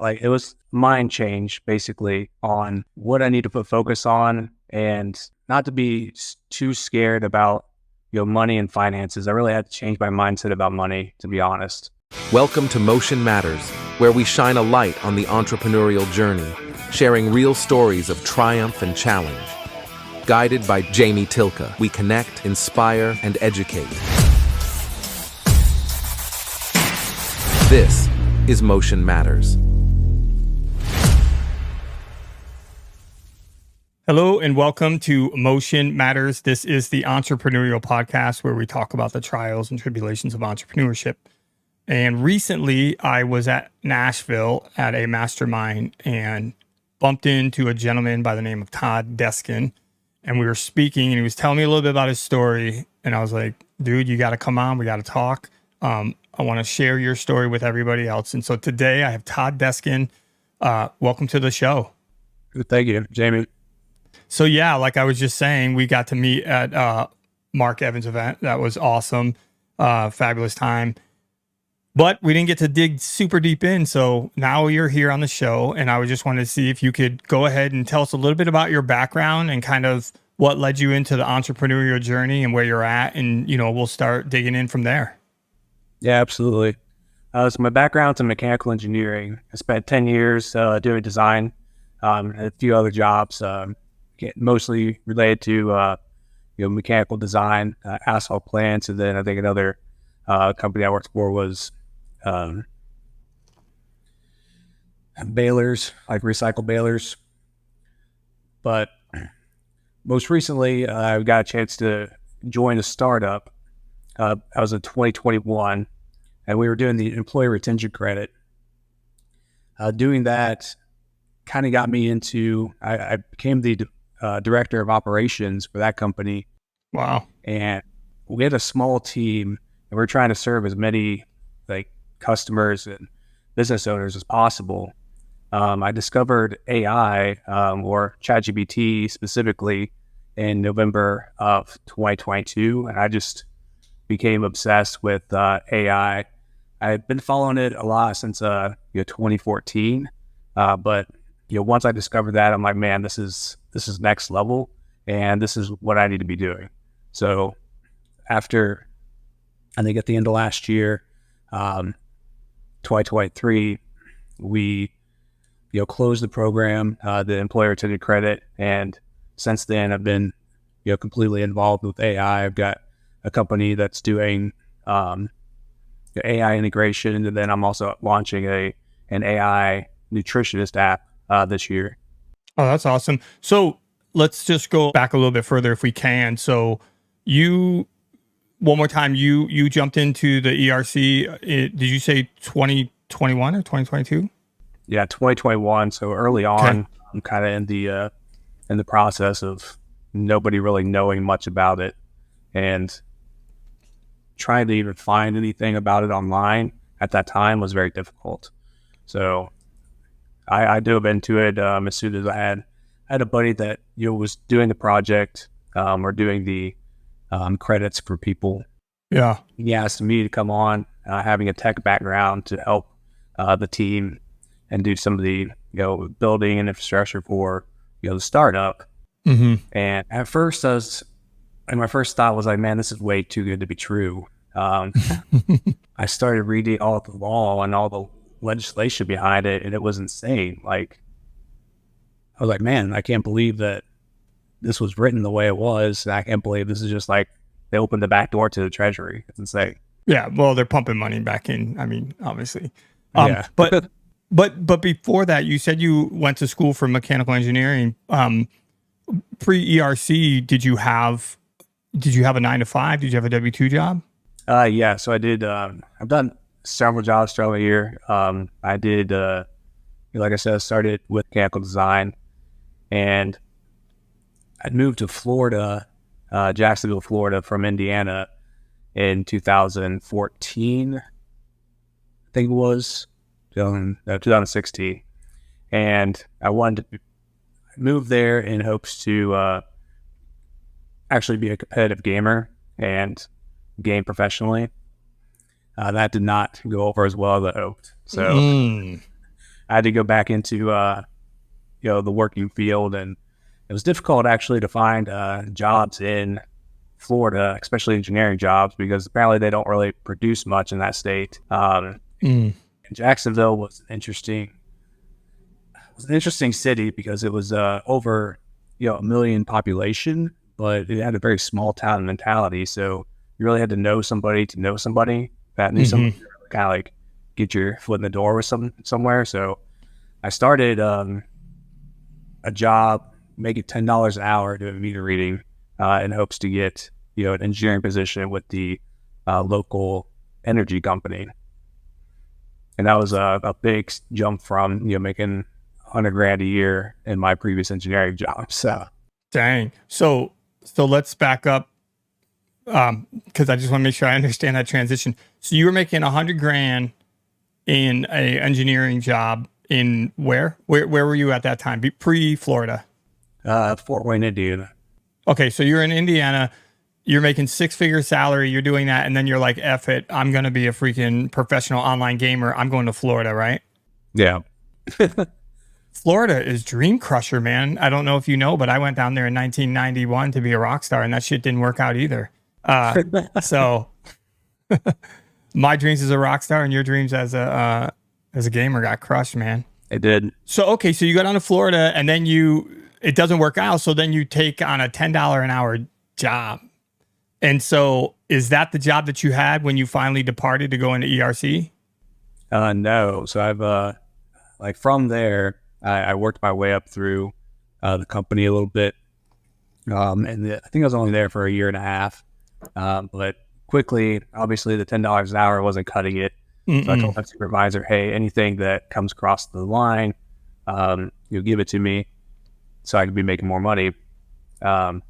Like it was mind change basically on what I need to put focus on and not to be too scared about, money and finances. I really had to change my mindset about money, to be honest. Welcome to Motion Matters, where we shine a light on the entrepreneurial journey, sharing real stories of triumph and challenge. Guided by Jamie Tilka, we connect, inspire, and educate. This is Motion Matters. Hello and welcome to Motion Matters. This is the entrepreneurial podcast where we talk about the trials and tribulations of entrepreneurship. And recently I was at Nashville at a mastermind and bumped into a gentleman by the name of Todd Deskin. And we were speaking and he was telling me a little bit about his story. And I was like, dude, you got to come on. We got to talk. I want to share your story with everybody else. And so today I have Todd Deskin. Welcome to the show. Thank you, Jamie. So yeah, like I was just saying, we got to meet at Mark Evans' event. That was awesome. Fabulous time. But we didn't get to dig super deep in. So now you're here on the show. And I just wanted to see if you could go ahead and tell us a little bit about your background and kind of what led you into the entrepreneurial journey and where you're at. And, we'll start digging in from there. Yeah, absolutely. So my background's in mechanical engineering. I spent 10 years doing design and a few other jobs, mostly related to mechanical design, asphalt plants, and then I think another company I worked for was balers, like recycle balers. But most recently, I got a chance to join a startup. I was in 2021, and we were doing the employee retention credit. Doing that kind of got me into, I became the director of operations for that company. Wow. And we had a small team, and we're trying to serve as many customers and business owners as possible. I discovered AI, or ChatGPT specifically, in November of 2022, and I just became obsessed with AI. I've been following it a lot since 2014, but once I discovered that, I'm like, man, this is next level, and this is what I need to be doing. So after, I think at the end of last year, 2023, we closed the program, the employer retention credit, and since then I've been completely involved with AI. I've got a company that's doing AI integration, and then I'm also launching an AI Nutritionist App this year. Oh, that's awesome. So let's just go back a little bit further if we can. So one more time, you jumped into the ERC. Did you say 2021 or 2022? Yeah, 2021. So early on, okay. I'm kind of in the process of nobody really knowing much about it, and trying to even find anything about it online at that time was very difficult. So I dove into it as soon as I had a buddy that was doing the project or doing the credits for people. Yeah, he asked me to come on, having a tech background, to help the team and do some of the building and infrastructure for the startup. Mm-hmm. And at first, my first thought was like, man, this is way too good to be true. I started reading all the law and all the legislation behind it, and it was insane. Like, I was like, man, I can't believe that this was written the way it was. And I can't believe this is just like they opened the back door to the treasury. It's insane. Yeah, well, they're pumping money back in. I mean, obviously. Yeah. But before that, you said you went to school for mechanical engineering. Pre-ERC, did you have a 9-to-5? Did you have a W-2 job? Yeah. So I did. I've done several jobs throughout the year. I did, like I said, I started with mechanical design, and I moved to Florida, Jacksonville, Florida, from Indiana in 2014. I think it was 2016, and I wanted to move there in hopes to actually be a competitive gamer and game professionally. That did not go over as well as I hoped. So I had to go back into the working field, and it was difficult actually to find jobs in Florida, especially engineering jobs, because apparently they don't really produce much in that state. Mm. And Jacksonville was an interesting city because it was over 1 million population, but it had a very small town mentality. So you really had to know somebody that knew somebody to kind of like get your foot in the door with somewhere. So I started a job making $10 an hour doing meter reading in hopes to get an engineering position with the local energy company. And that was a big jump from making $100,000 a year in my previous engineering job. So Dang. So let's back up, because I just want to make sure I understand that transition. So you were making 100,000 in a engineering job in where? Where were you at that time? Pre-Florida. Fort Wayne, Indiana. Okay, so you're in Indiana. You're making 6-figure salary. You're doing that, and then you're like, "F it, I'm gonna be a freaking professional online gamer. I'm going to Florida, right?" Yeah. Florida is dream crusher, man. I don't know if you know, but I went down there in 1991 to be a rock star, and that shit didn't work out either. So my dreams as a rock star and your dreams as a gamer got crushed, man. It did. So okay, so you go down to Florida, and then it doesn't work out. So then you take on a $10 an hour job. And so is that the job that you had when you finally departed to go into ERC? No. So I've from there, I worked my way up through the company a little bit. I think I was only there for a year and a half. But quickly, obviously the $10 an hour wasn't cutting it. So I told my supervisor, hey, anything that comes across the line, give it to me so I could be making more money. I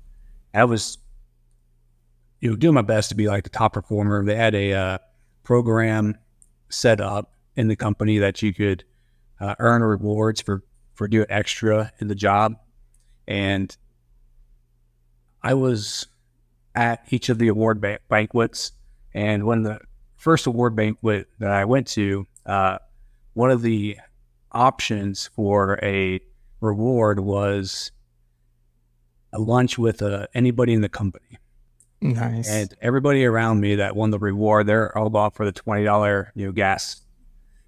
was doing my best to be like the top performer. They had a program set up in the company that you could earn rewards for doing extra in the job. And I was at each of the award banquets. And when the first award banquet that I went to, one of the options for a reward was a lunch with anybody in the company. Nice. And everybody around me that won the reward, they're all about for the $20 gas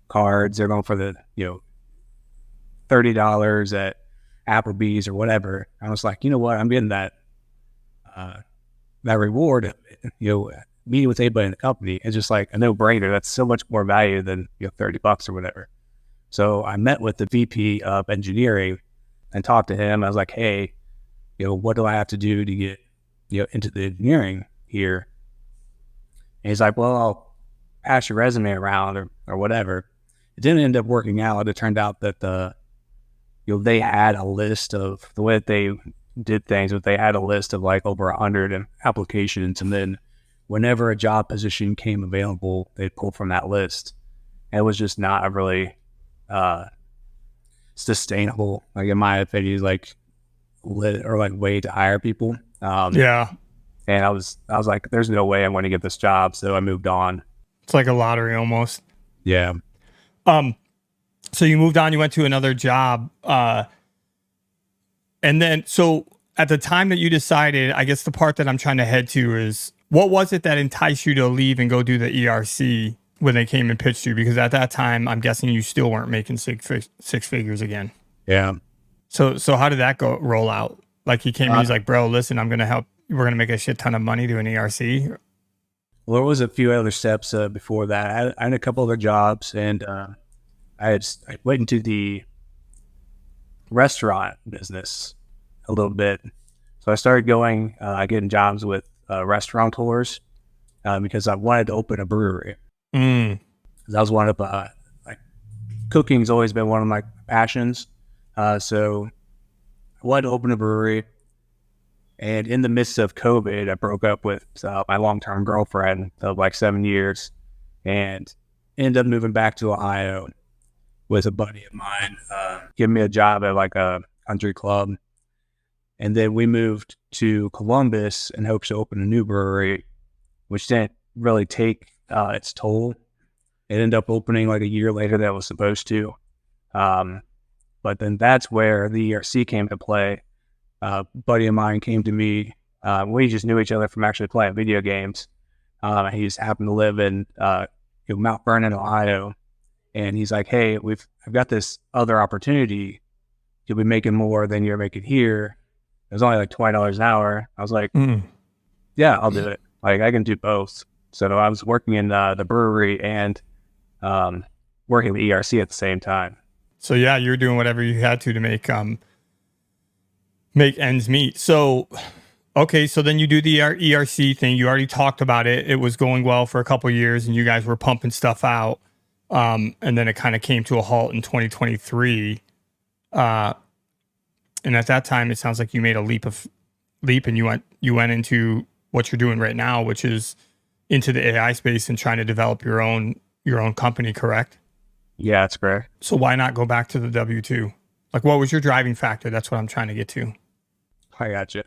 cards. They're going for the $30 at Applebee's or whatever. I was like, you know what? I'm getting that reward. Meeting with anybody in the company is just like a no-brainer. That's so much more value than $30 or whatever. So I met with the VP of engineering and talked to him. I was like, hey, what do I have to do to get into the engineering here? And he's like, well, I'll pass your resume around or whatever. It didn't end up working out. It turned out that they had a list of the way that they did things, but they had a list of like over 100 applications. And then whenever a job position came available, they'd pull from that list. And it was just not a really sustainable, like in my opinion, like way to hire people. Yeah. And I was like, there's no way I'm going to get this job. So I moved on. It's like a lottery almost. Yeah. So you moved on, you went to another job. And then, so at the time that you decided, I guess the part that I'm trying to head to is, what was it that enticed you to leave and go do the ERC when they came and pitched you? Because at that time, I'm guessing you still weren't making six figures again. Yeah. So how did that roll out? Like he came and he's like, bro, listen, I'm going to help. We're going to make a shit ton of money doing ERC. Well, there was a few other steps before that. I had a couple other jobs, and I went into the restaurant business a little bit. So I started getting jobs with restaurateurs because I wanted to open a brewery. That was one of cooking's always been one of my passions. So I wanted to open a brewery. And in the midst of COVID, I broke up with my long-term girlfriend of like 7 years and ended up moving back to Ohio with a buddy of mine, giving me a job at like a country club. And then we moved to Columbus in hopes to open a new brewery, which didn't really take its toll. It ended up opening like a year later than it was supposed to. But then that's where the ERC came to play. A buddy of mine came to me. We just knew each other from actually playing video games. He just happened to live in Mount Vernon, Ohio, and he's like, "Hey, I've got this other opportunity. You'll be making more than you're making here. It was only like $20 an hour." I was like, "Yeah, I'll do it. Like I can do both." So I was working in the brewery and working with ERC at the same time. So yeah, you're doing whatever you had to make ends meet. So okay, so then you do the ERC thing. You already talked about it. It was going well for a couple of years, and you guys were pumping stuff out. And then it kind of came to a halt in 2023. And at that time, it sounds like you made a leap, and you went into what you're doing right now, which is into the AI space and trying to develop your own company. Correct? Yeah, that's correct. So why not go back to the W-2? Like, what was your driving factor? That's what I'm trying to get to. I got you.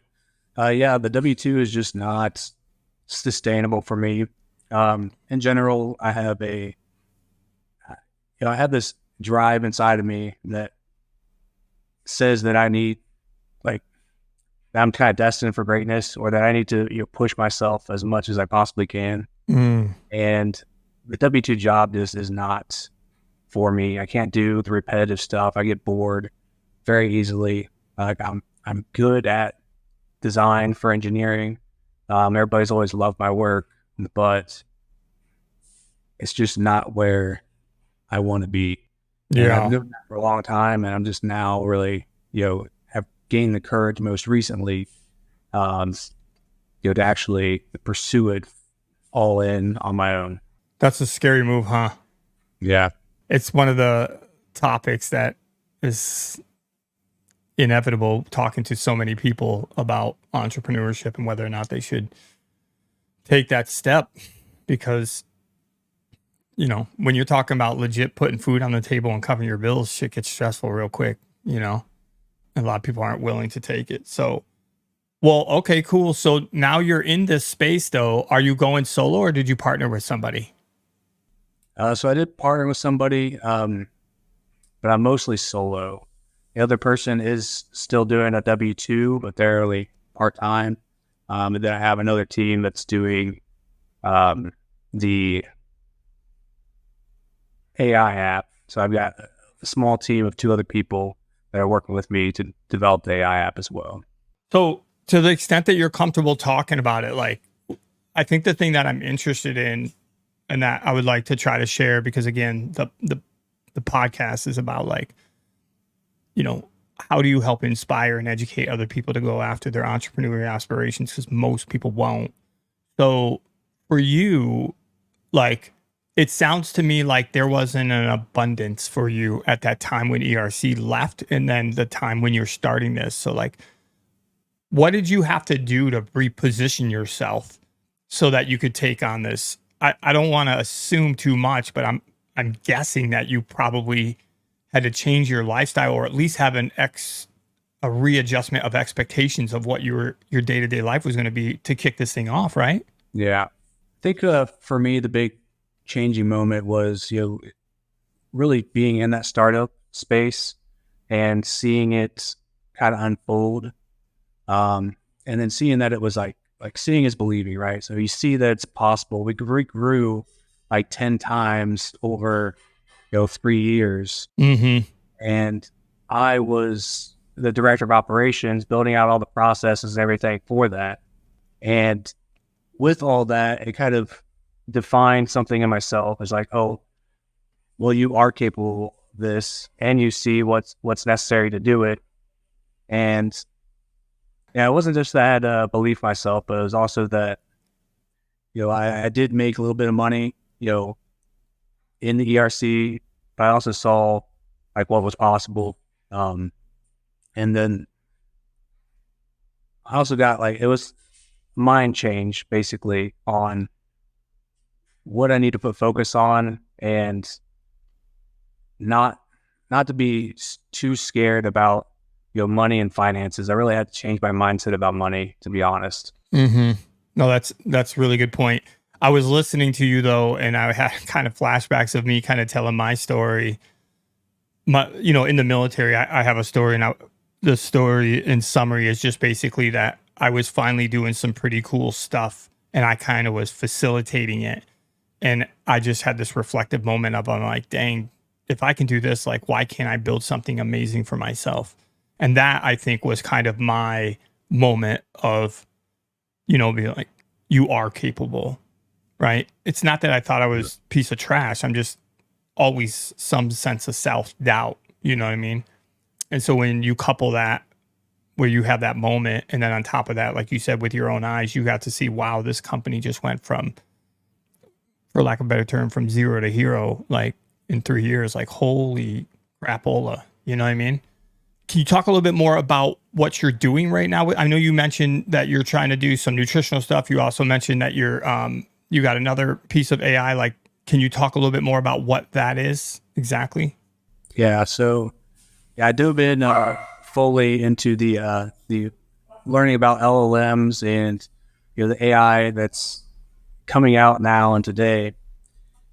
Yeah, the W-2 is just not sustainable for me. In general, I have I have this drive inside of me that says that I need, like, that I'm kind of destined for greatness, or that I need to push myself as much as I possibly can. And the W-2 job just is not for me. I can't do the repetitive stuff. I get bored very easily. Like I'm good at design for engineering. Everybody's always loved my work, but it's just not where I want to be. And I've known that for a long time, and I'm just now really, have gained the courage most recently, to actually pursue it all in on my own. That's a scary move, huh? Yeah. It's one of the topics that is inevitable, talking to so many people about entrepreneurship and whether or not they should take that step, because when you're talking about legit putting food on the table and covering your bills, shit gets stressful real quick, and a lot of people aren't willing to take it. So, well, okay, cool. So now you're in this space though. Are you going solo, or did you partner with somebody? So I did partner with somebody, but I'm mostly solo. The other person is still doing a W-2, but they're only part-time. And then I have another team that's doing the AI app. So I've got a small team of 2 other people that are working with me to develop the AI app as well. So to the extent that you're comfortable talking about it, like, I think the thing that I'm interested in and that I would like to try to share, because again, the podcast is about, like, how do you help inspire and educate other people to go after their entrepreneurial aspirations? Because most people won't. So for you, like, it sounds to me like there wasn't an abundance for you at that time when ERC left, and then the time when you're starting this. So, like, what did you have to do to reposition yourself so that you could take on this? I don't want to assume too much, but I'm guessing that you probably had to change your lifestyle, or at least have a readjustment of expectations of what your day-to-day life was going to be to kick this thing off, right? Yeah. I think for me, the big changing moment was, really being in that startup space and seeing it kind of unfold. And then seeing that it was like seeing is believing, right? So you see that it's possible. We grew like 10 times over, 3 years. And I was the director of operations, building out all the processes and everything for that. And with all that, it kind of defined something in myself as like, oh, well, you are capable of this, and you see what's necessary to do it. And yeah, it wasn't just that I had belief myself, but it was also that, I did make a little bit of money, in the ERC, but I also saw like what was possible. And then I also got it was mind change basically on what I need to put focus on, and not to be too scared about, money and finances. I really had to change my mindset about money, to be honest. No, that's a really good point. I was listening to you though, and I had kind of flashbacks of me kind of telling my story. in the military, I have a story, and the story in summary is just basically that I was finally doing some pretty cool stuff, and I kind of was facilitating it. And I just had this reflective moment of, I'm like, dang, if I can do this, like, why can't I build something amazing for myself? And that, I think, was kind of my moment of, being like, you are capable, right? It's not that I thought I was a piece of trash. I'm just always some sense of self-doubt, you know what I mean? And so when you couple that, where you have that moment, and then on top of that, like you said, with your own eyes, you got to see, wow, this company just went from, for lack of a better term, from zero to hero, like in 3 years, like, holy crapola, you know what I mean? Can you talk a little bit more about what you're doing right now? I know you mentioned that you're trying to do some nutritional stuff. You also mentioned that you got another piece of AI. Like, can you talk a little bit more about what that is exactly? Yeah. So yeah, I dove in fully into the learning about LLMs and the AI that's coming out now and today,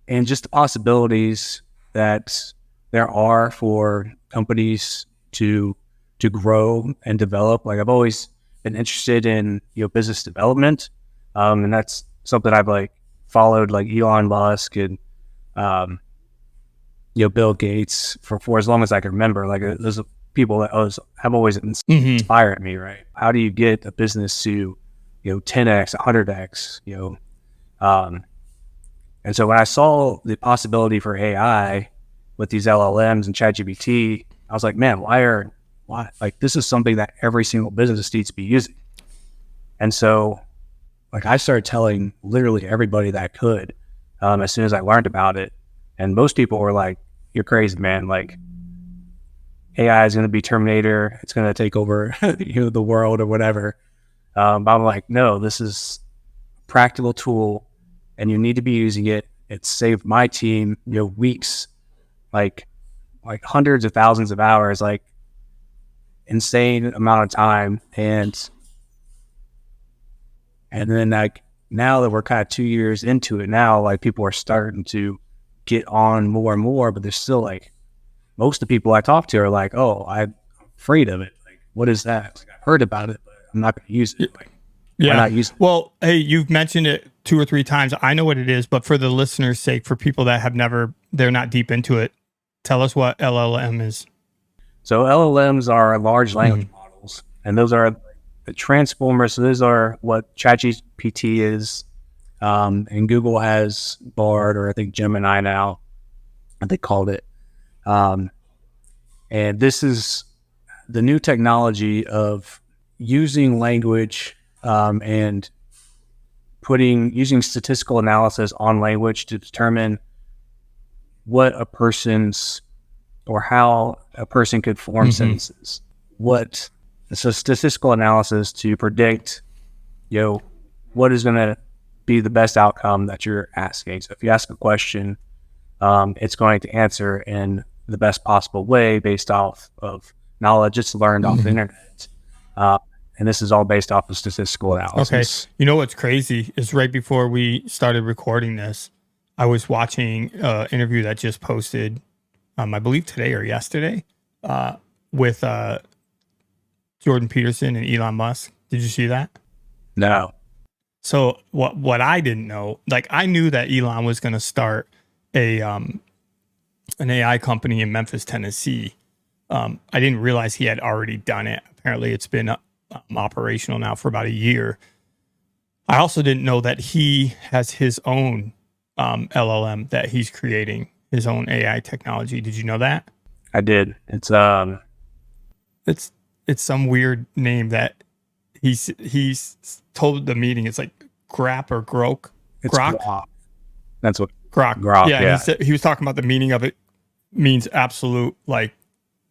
and just the possibilities that there are for companies to grow and develop. Like, I've always been interested in business development, and that's something I've like followed, like Elon Musk and um, Bill Gates for as long as I can remember. Like, those are people that have always Mm-hmm. inspired me. Right? How do you get a business to 10x, 100x? Um, And so when I saw the possibility for AI with these LLMs and ChatGPT, I was like, man, why like this is something that every single business needs to be using. And so like I started telling literally everybody that I could as soon as I learned about it. And most people were like, you're crazy, man. Like, AI is going to be Terminator. It's going to take over the world or whatever. But I'm like, no, this is a practical tool and you need to be using it. It saved my team, weeks, like hundreds of thousands of hours, like insane amount of time. And then like now that we're kind of 2 years into it now, like people are starting to get on more and more, but there's still like most of the people I talk to are like, oh, I'm afraid of it. Like, what is that? Like, I've heard about it, but I'm not going to use it. Like, why Yeah. not use it? Well, hey, you've mentioned it 2 or 3 times. I know what it is, but for the listeners' sake, for people that they're not deep into it, tell us what LLM is. So LLMs are large language Mm-hmm. models, and those are the transformers. So those are what ChatGPT is, and Google has Bard, or I think Gemini now, they called it. Um, and this is the new technology of using language and using statistical analysis on language to determine what a person's or how a person could form Mm-hmm. sentences. So statistical analysis to predict, what is going to be the best outcome that you're asking. So if you ask a question, it's going to answer in the best possible way based off of knowledge it's learned off the Mm-hmm. internet. Uh, and this is all based off of statistical Okay. analysis. You know what's crazy is right before we started recording this, I was watching an interview that just posted, I believe today or yesterday, with Jordan Peterson and Elon Musk. Did you see that? No. So what I didn't know, like, I knew that Elon was going to start a an AI company in Memphis, Tennessee. I didn't realize he had already done it. Apparently, it's been operational now for about a year. I also didn't know that he has his own LLM that he's creating, his own AI technology. Did you know that? I did. It's it's some weird name that he's told the meeting. It's like Grap or Grok, It's Grok, Grok. That's what Grok. Grok. Yeah, and he Yeah. said he was talking about the meaning of it means absolute, like,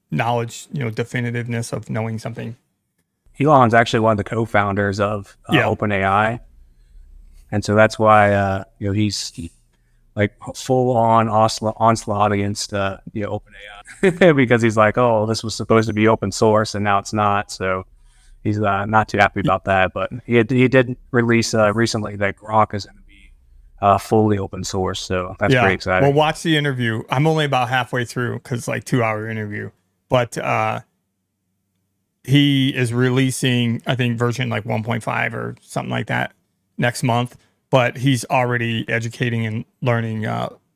knowledge, definitiveness of knowing something. Elon's actually one of the co-founders of Yeah. OpenAI, and so that's why he's like full on onslaught against OpenAI because he's like, oh, this was supposed to be open source and now it's not. So he's not too happy about that. But he did release recently that Grok is going to be fully open source. So that's pretty Yeah. exciting. Well, watch the interview. I'm only about halfway through because it's like 2-hour interview, but he is releasing, I think, version like 1.5 or something like that next month. But he's already educating and learning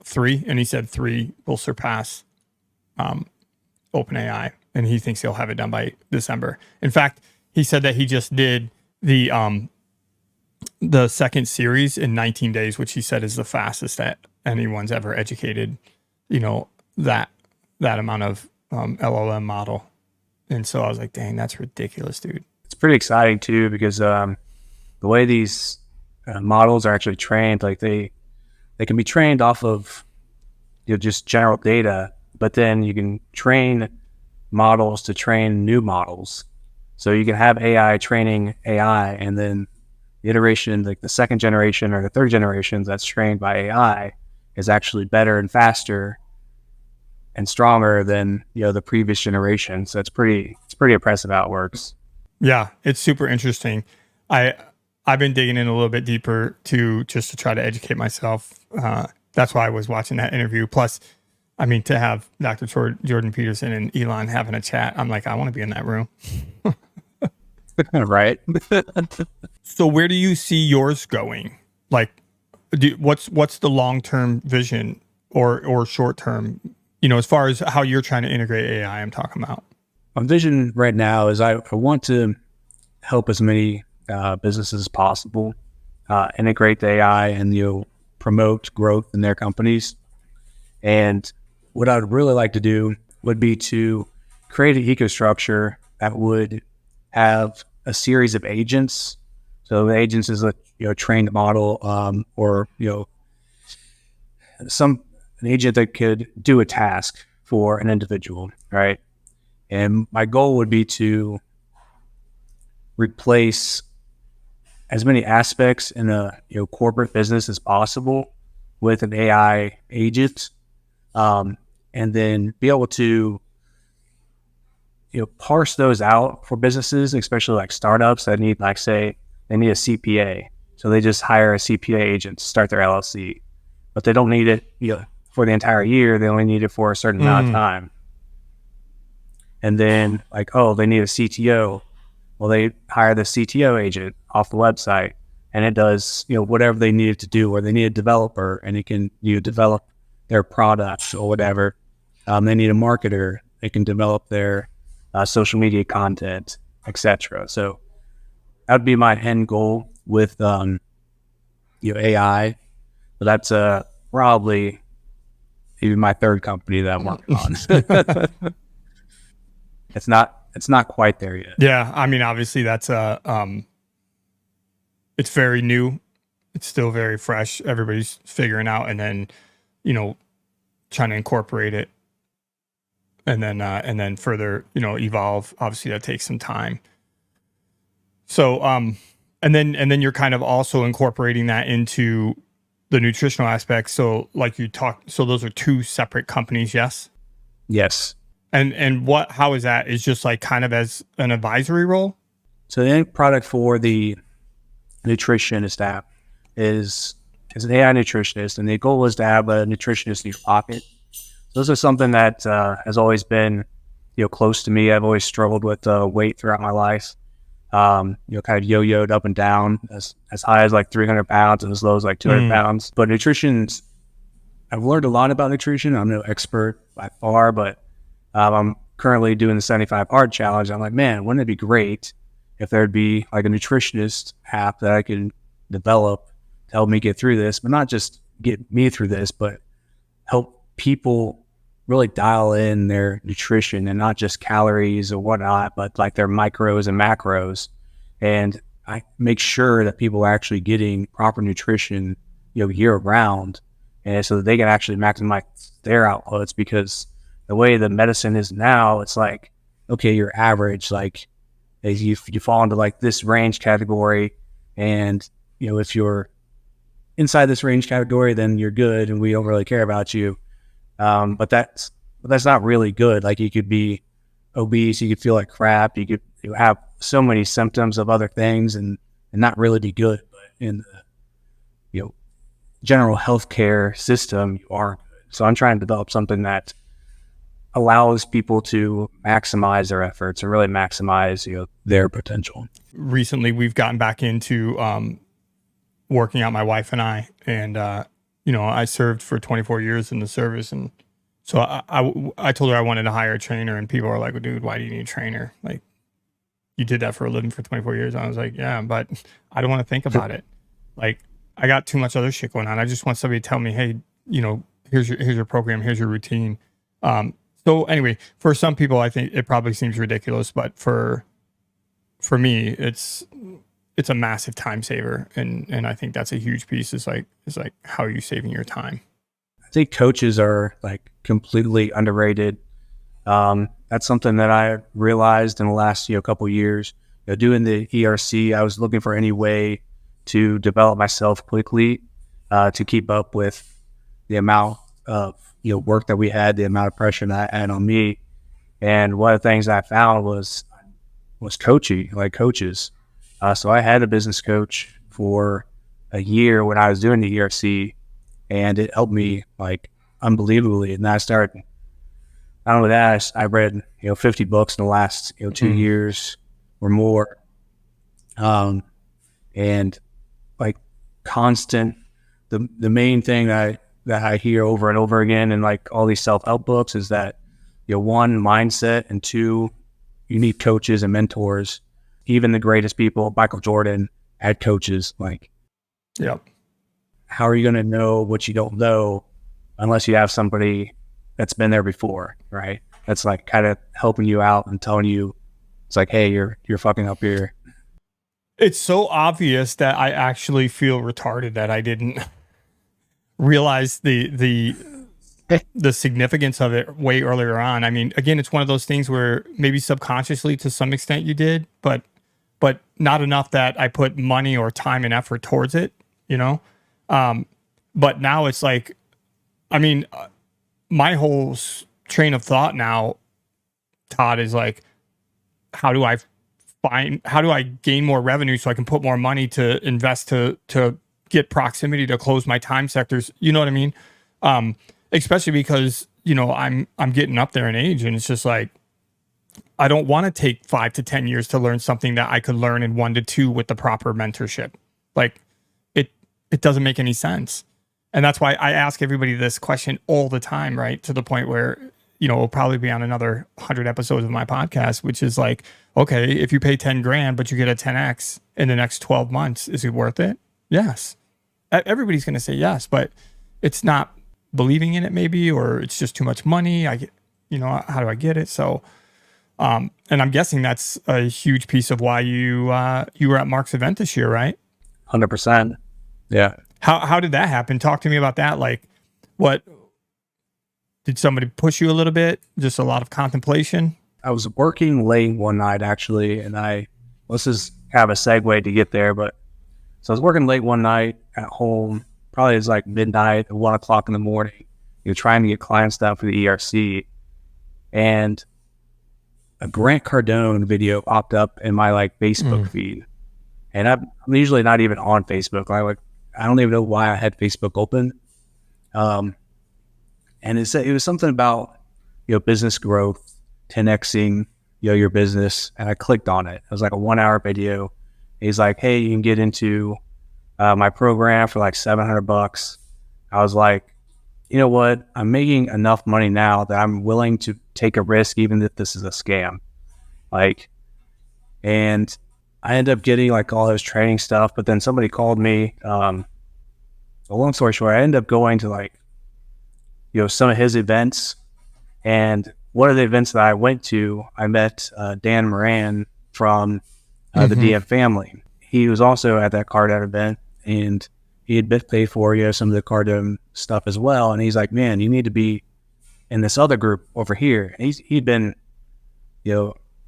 3, and he said 3 will surpass OpenAI, and he thinks he'll have it done by December. In fact, he said that he just did the second series in 19 days, which he said is the fastest that anyone's ever educated, that amount of LLM model. And so I was like, dang, that's ridiculous, dude. It's pretty exciting too, because the way these models are actually trained, like they can be trained off of just general data, but then you can train models to train new models. So you can have AI training AI, and then the iteration, like the second generation or the third generation that's trained by AI, is actually better and faster and stronger than the previous generation. So it's pretty impressive how it works. Yeah, it's super interesting. I've been digging in a little bit deeper to try to educate myself. That's why I was watching that interview. Plus, I mean, to have Dr. Jordan Peterson and Elon having a chat, I'm like, I want to be in that room. Right. So where do you see yours going? Like, what's the long-term vision or short-term, as far as how you're trying to integrate AI, I'm talking about? My vision right now is I want to help as many businesses as possible integrate the AI and promote growth in their companies. And what I'd really like to do would be to create an ecostructure that would have a series of agents. So the agents is a trained model, or an agent that could do a task for an individual, right? And my goal would be to replace as many aspects in a corporate business as possible with an AI agent, and then be able to parse those out for businesses, especially like startups that need, like, say, they need a CPA. So they just hire a CPA agent to start their LLC, but they don't need it for the entire year. They only need it for a certain amount of time. And then like, oh, they need a CTO. Well, they hire the CTO agent off the website, and it does whatever they need it to do, or they need a developer and it can develop their product or whatever. They need a marketer. They can develop their social media content, etc. So that would be my end goal with AI. But that's probably even my third company that I'm working on. It's not quite there yet. Yeah, I mean, obviously that's it's very new. It's still very fresh. Everybody's figuring out, and then trying to incorporate it, and then further evolve. Obviously, that takes some time. So and then you're kind of also incorporating that into the nutritional aspect. So like you talked, so those are 2 separate companies, yes? Yes. And how is that? Is just like kind of as an advisory role? So the end product for the Nutritionist App is an AI nutritionist, and the goal is to have a nutritionist in your pocket. So this is something that has always been close to me. I've always struggled with weight throughout my life. Kind of yo-yoed up and down, as high as like 300 pounds and as low as like 200 pounds. But I've learned a lot about nutrition. I'm no expert by far, but I'm currently doing the 75 hard challenge. I'm like, man, wouldn't it be great if there'd be like a nutritionist app that I could develop to help me get through this, but not just get me through this, but help people really dial in their nutrition, and not just calories or whatnot, but like their micros and macros. And I make sure that people are actually getting proper nutrition, year round, and so that they can actually maximize their outputs. Because the way the medicine is now, it's like, okay, you're average, like you fall into like this range category, and if you're inside this range category, then you're good, and we don't really care about you. But that's not really good. Like, you could be obese, you could feel like crap, you have so many symptoms of other things, and not really be good. But in the general healthcare system, you are good. So I'm trying to develop something that allows people to maximize their efforts and really maximize, their potential. Recently, we've gotten back into working out, my wife and I, and I served for 24 years in the service, and so I told her I wanted to hire a trainer, and people are like, well, dude, why do you need a trainer? Like, you did that for a living for 24 years. I was like, yeah, but I don't want to think about it. Like, I got too much other shit going on. I just want somebody to tell me, hey, here's your program, here's your routine. So anyway, for some people, I think it probably seems ridiculous, but for me, it's a massive time saver, and I think that's a huge piece. Is like how are you saving your time? I think coaches are like completely underrated. That's something that I realized in the last couple of years. Doing the ERC, I was looking for any way to develop myself quickly, to keep up with the amount of work that we had, the amount of pressure that I had on me. And one of the things I found was coaching, like coaches. So I had a business coach for a year when I was doing the ERC, and it helped me like unbelievably. And I started, not only that, I read 50 books in the last 2 years or more, and like constant. The main thing that I hear over and over again in like all these self-help books is that one, mindset, and two, you need coaches and mentors. Even the greatest people, Michael Jordan, had coaches. Like, Yep. How are you going to know what you don't know unless you have somebody that's been there before, right? That's like kind of helping you out and telling you, it's like, hey, you're fucking up here. It's so obvious that I actually feel retarded that I didn't realize the significance of it way earlier on. I mean, again, it's one of those things where maybe subconsciously to some extent you did, but not enough that I put money or time and effort towards it, but now it's like, I mean, my whole train of thought now, Todd, is like, how do I gain more revenue so I can put more money to invest to get proximity to close my time sectors? You know what I mean? Especially because, I'm getting up there in age, and it's just like, I don't want to take 5 to 10 years to learn something that I could learn in 1 to 2 with the proper mentorship. Like, it doesn't make any sense. And that's why I ask everybody this question all the time, right? To the point where, it'll probably be on another 100 episodes of my podcast, which is like, okay, if you pay 10 grand, but you get a 10X in the next 12 months, is it worth it? Yes. Everybody's going to say yes, but it's not believing in it maybe, or it's just too much money. How do I get it? So, and I'm guessing that's a huge piece of why you were at Mark's event this year, right? 100%. Yeah. How did that happen? Talk to me about that. Like, what did somebody push you a little bit? Just a lot of contemplation? I was working late one night actually, and this is kind of a segue to get there, but so I was working late one night at home, probably it was like midnight, 1 o'clock in the morning, trying to get clients down for the ERC, and a Grant Cardone video popped up in my like Facebook feed. And I'm usually not even on Facebook. I don't even know why I had Facebook open. And it was something about, business growth, 10Xing, your business. And I clicked on it. It was like a 1-hour video. He's like, hey, you can get into my program for like $700. I was like, you know what? I'm making enough money now that I'm willing to take a risk, even if this is a scam. And I ended up getting like all his training stuff, but then somebody called me. So long story short, I ended up going to like, some of his events. And one of the events that I went to, I met Dan Moran from the DM family. He was also at that Cardone event, and he had paid for some of the Cardone stuff as well. And he's like, man, you need to be in this other group over here. And he'd been,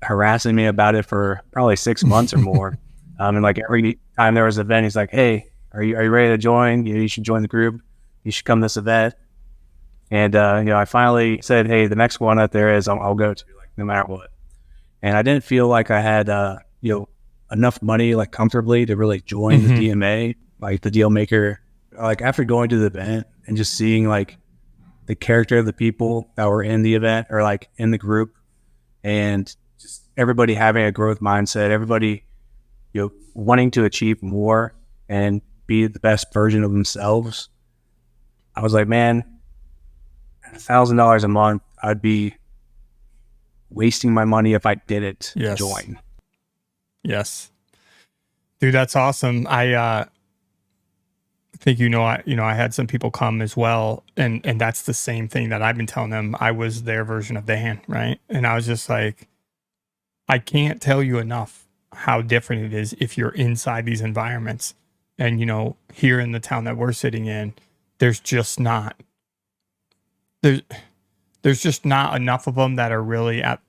harassing me about it for probably 6 months or more. And like every time there was an event, he's like, hey, are you ready to join? You should join the group. You should come to this event. And, I finally said, hey, the next one that there is, I'll go to, like, no matter what. And I didn't feel like I had, enough money, like, comfortably to really join the DMA, like the deal maker like after going to the event and just seeing like the character of the people that were in the event or like in the group, and just everybody having a growth mindset, everybody, wanting to achieve more and be the best version of themselves. I was like, man, $1,000 a month, I'd be wasting my money if I didn't Yes. join. Yes. Dude, that's awesome. I think I had some people come as well, and that's the same thing that I've been telling them. I was their version of Dan, right? And I was just like, I can't tell you enough how different it is if you're inside these environments. And here in the town that we're sitting in, there's just not enough of them that are really at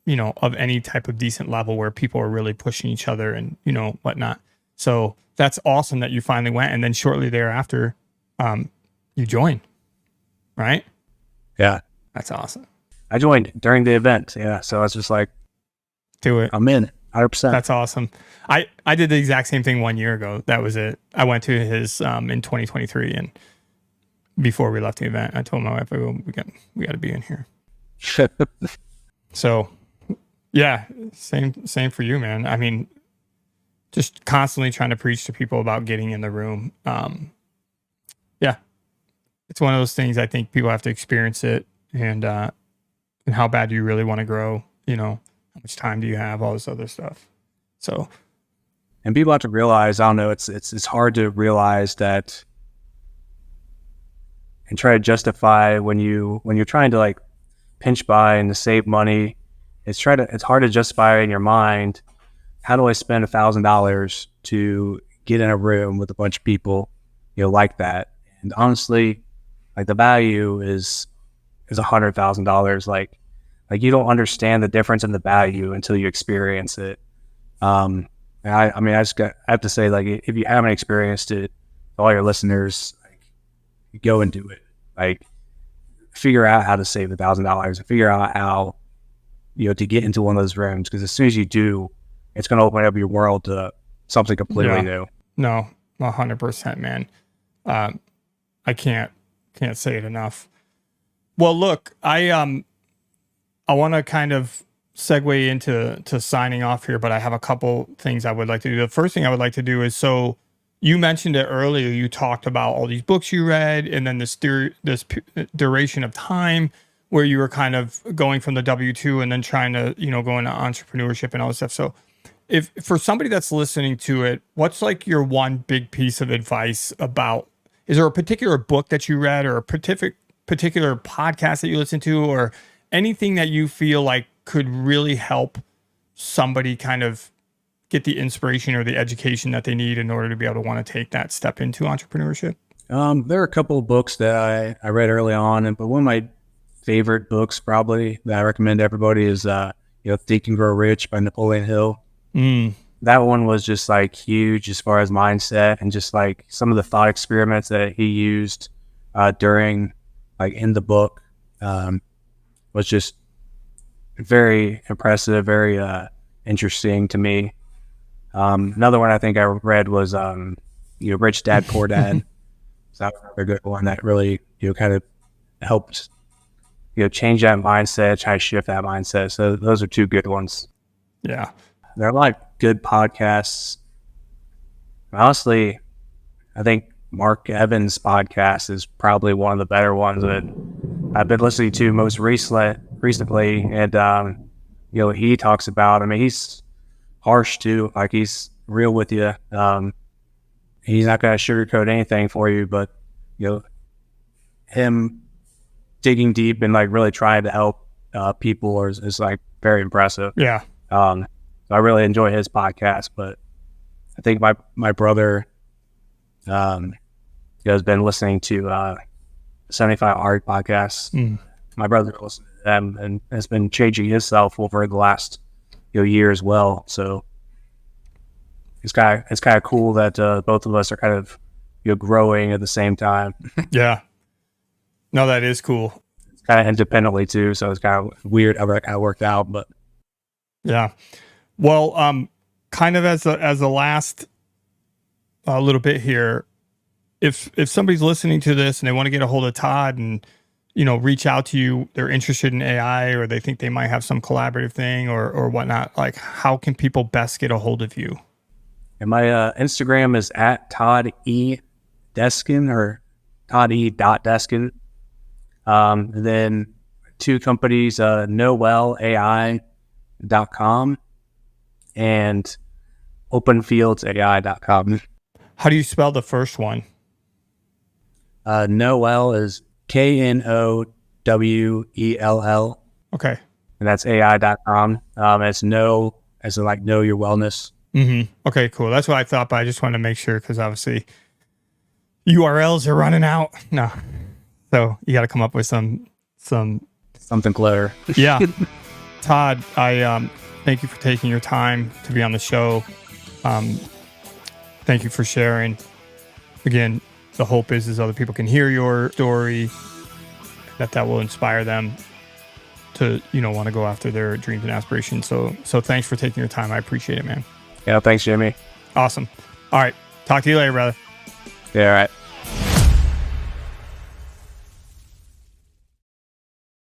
of any type of decent level where people are really pushing each other and whatnot. So that's awesome that you finally went, and then shortly thereafter, you joined, right? Yeah, that's awesome. I joined during the event. Yeah, so I was just like, do it. I'm in 100%. That's awesome. I did the exact same thing 1 year ago. That was it. I went to his in 2023, and before we left the event, I told my wife, we got to be in here. So yeah, same for you, man. I mean, just constantly trying to preach to people about getting in the room. Yeah, it's one of those things. I think people have to experience it, and how bad do you really want to grow? How much time do you have? All this other stuff. So, and people have to realize, I don't know, it's hard to realize that and try to justify when you're trying to like pinch by and to save money. It's hard to justify in your mind, how do I spend $1,000 to get in a room with a bunch of people, like that? And honestly, like the value is $100,000. Like you don't understand the difference in the value until you experience it. I have to say, like, if you haven't experienced it, all your listeners, like, go and do it. Like, figure out how to save $1,000 and figure out how, to get into one of those rooms. Because as soon as you do, it's going to open up your world to something completely new. No, 100%, man. I can't say it enough. Well, look, I want to kind of segue into signing off here, but I have a couple things I would like to do. The first thing I would like to do is, so you mentioned it earlier. You talked about all these books you read, and then this duration of time where you were kind of going from the W-2 and then trying to, go into entrepreneurship and all this stuff. So if for somebody that's listening to it, what's like your one big piece of advice about, is there a particular book that you read or a particular podcast that you listen to or anything that you feel like could really help somebody kind of get the inspiration or the education that they need in order to be able to want to take that step into entrepreneurship? There are a couple of books that I read early on, but one of my favorite books probably that I recommend to everybody is, Think and Grow Rich by Napoleon Hill. That one was just like huge as far as mindset and just like some of the thought experiments that he used during, like, in the book, was just very impressive, very interesting to me. Another one I think I read was Rich Dad Poor Dad. So that was a good one that really kind of helped change that mindset, try to shift that mindset. So those are two good ones. Yeah, there are a lot of good podcasts. Honestly, I think Mark Evans' podcast is probably one of the better ones that I've been listening to most recently. And he talks about, he's harsh too. Like, he's real with you. He's not going to sugarcoat anything for you, but him digging deep and like really trying to help people is like very impressive. Yeah. So I really enjoy his podcast, but I think my brother has been listening to 75 Hard podcasts. My brother listens to them and has been changing himself over the last year as well. So it's kind of cool that both of us are kind of growing at the same time. Yeah. No, that is cool. It's kind of independently too, so it's kind of weird how it worked out, but yeah. Well, kind of as a last little bit here, if somebody's listening to this and they want to get a hold of Todd and, reach out to you, they're interested in AI or they think they might have some collaborative thing or whatnot, like how can people best get a hold of you? And my Instagram is at Todd E. Deskin or Todd E. Deskin. And then 2 companies, KnowWell.ai.com and OpenFieldsAI.com. How do you spell the first one? KnowWell is KNOWELL. Okay. And that's AI.com. It's know, as in like know your wellness. Mm-hmm. Okay, cool. That's what I thought, but I just wanted to make sure because obviously URLs are running out. No. So you got to come up with something clever. Yeah. Todd, I thank you for taking your time to be on the show. Thank you for sharing. Again, the hope is other people can hear your story, that will inspire them to, want to go after their dreams and aspirations. So thanks for taking your time. I appreciate it, man. Yeah, thanks, Jimmy. Awesome. All right. Talk to you later, brother. Yeah, all right.